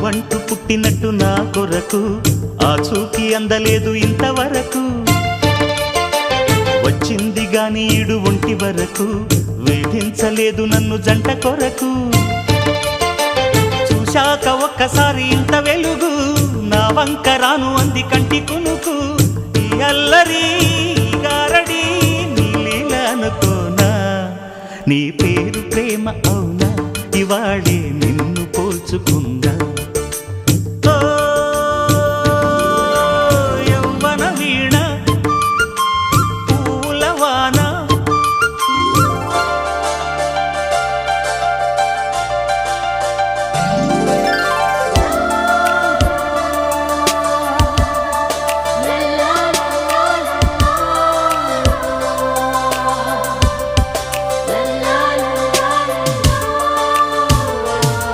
నువ్వంటూ పుట్టినట్టు నా కొరకు ఆ చూకి అందలేదు ఇంతవరకు వచ్చింది గాని ఈడు ఒంటి వరకు వేధించలేదు నన్ను జంట కొరకు చూశాక ఒక్కసారి ఇంత వెలుగు నా వంక రాను అంది కంటి కునుకు ఈ అల్లరి గారడి నీ లీల అనుకోనా నీ పేరు ప్రేమ అవునా ఇవాళే నిన్ను పోల్చుకుందా